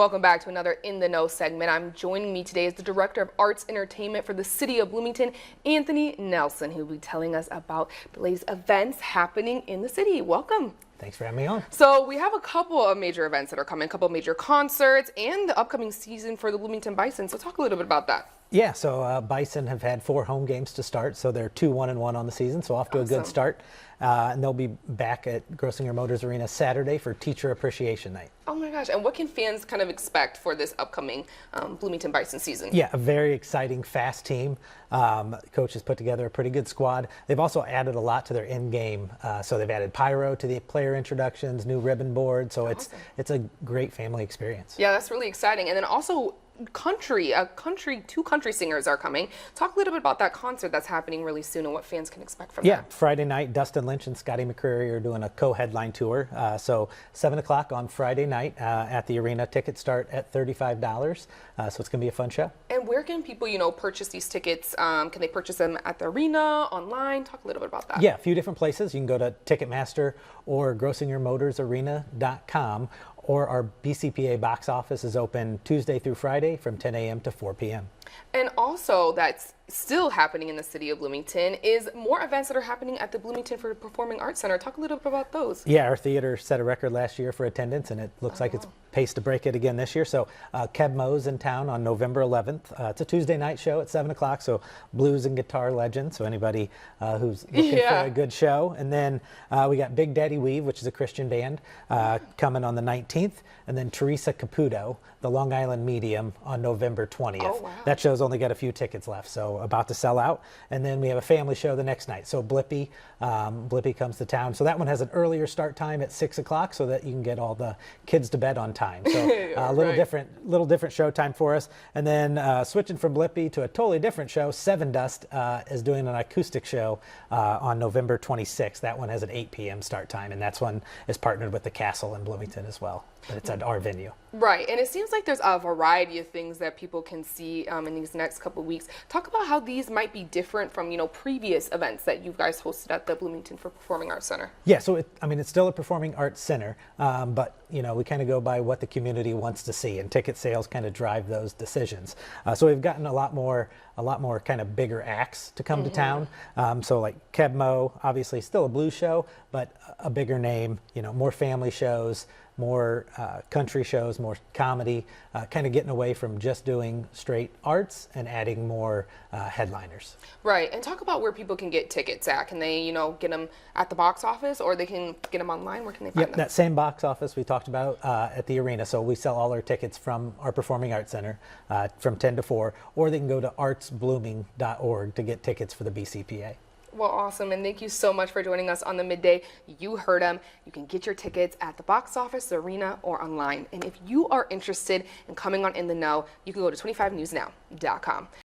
Welcome back to another In the Know segment. Joining me today is the Director of Arts Entertainment for the City of Bloomington, Anthony Nelson, who will be telling us about the latest events happening in the city. Welcome. Thanks for having me on. So we have a couple of major events that are coming, a couple of major concerts, and the upcoming season for the Bloomington Bison. So talk a little bit about that. Yeah, so Bison have had 4 home games to start, so they're 2-1-1 on the season, so off to a good start. And they'll be back at Grossinger Motors Arena Saturday for Teacher Appreciation Night. Oh my gosh, and what can fans kind of expect for this upcoming Bloomington Bison season? Yeah, a very exciting, fast team. Coach has put together a pretty good squad. They've also added a lot to their in-game, so they've added pyro to the player introductions, new ribbon board, so it's a great family experience. Yeah, that's really exciting. And then also two country singers are coming. Talk a little bit about that concert that's happening really soon and what fans can expect from that. Yeah, Friday night, Dustin Lynch and Scotty McCreery are doing a co-headline tour. So 7 o'clock on Friday night at the arena. Tickets start at $35, so it's going to be a fun show. And where can people, purchase these tickets? Can they purchase them at the arena, online? Talk a little bit about that. Yeah, a few different places. You can go to Ticketmaster or GrossingerMotorsArena.com, or our BCPA box office is open Tuesday through Friday from 10 a.m. to 4 p.m. And also that's still happening in the city of Bloomington is more events that are happening at the Bloomington for Performing Arts Center. Talk a little bit about those. Yeah, our theater set a record last year for attendance, and it looks like it's paced to break it again this year. So Keb Mo's in town on November 11th. It's a Tuesday night show at 7 o'clock, so blues and guitar legend, so anybody who's looking for a good show. And then we got Big Daddy Weave, which is a Christian band, coming on the 19th, and then Teresa Caputo, the Long Island Medium, on November 20th. Oh, wow. That show's only got a few tickets left, so about to sell out. And then we have a family show the next night. So Blippi comes to town. So that one has an earlier start time at 6 o'clock so that you can get all the kids to bed on time. So a little different show time for us. And then switching from Blippi to a totally different show, Seven Dust is doing an acoustic show on November 26th. That one has an 8 p.m. start time, and that's one is partnered with the Castle in Bloomington as well. But it's at our venue. Right, and it seems like there's a variety of things that people can see in these next couple of weeks. Talk about how these might be different from, previous events that you guys hosted at the Bloomington for Performing Arts Center. Yeah, so it's still a performing arts center, but we kind of go by what the community wants to see, and ticket sales kind of drive those decisions. So we've gotten a lot more kind of bigger acts to come to town. So like Keb Mo, obviously still a blues show, but a bigger name. More family shows, more country shows, more comedy, kind of getting away from just doing straight arts and adding more headliners. Right, and talk about where people can get tickets at. Can they, get them at the box office, or they can get them online? Where can they find them? That same box office we talked about at the arena. So we sell all our tickets from our Performing Arts Center from 10 to 4, or they can go to artsblooming.org to get tickets for the BCPA. Well, awesome, and thank you so much for joining us on the Midday. You heard them. You can get your tickets at the box office, the arena, or online. And if you are interested in coming on In the Know, you can go to 25newsnow.com.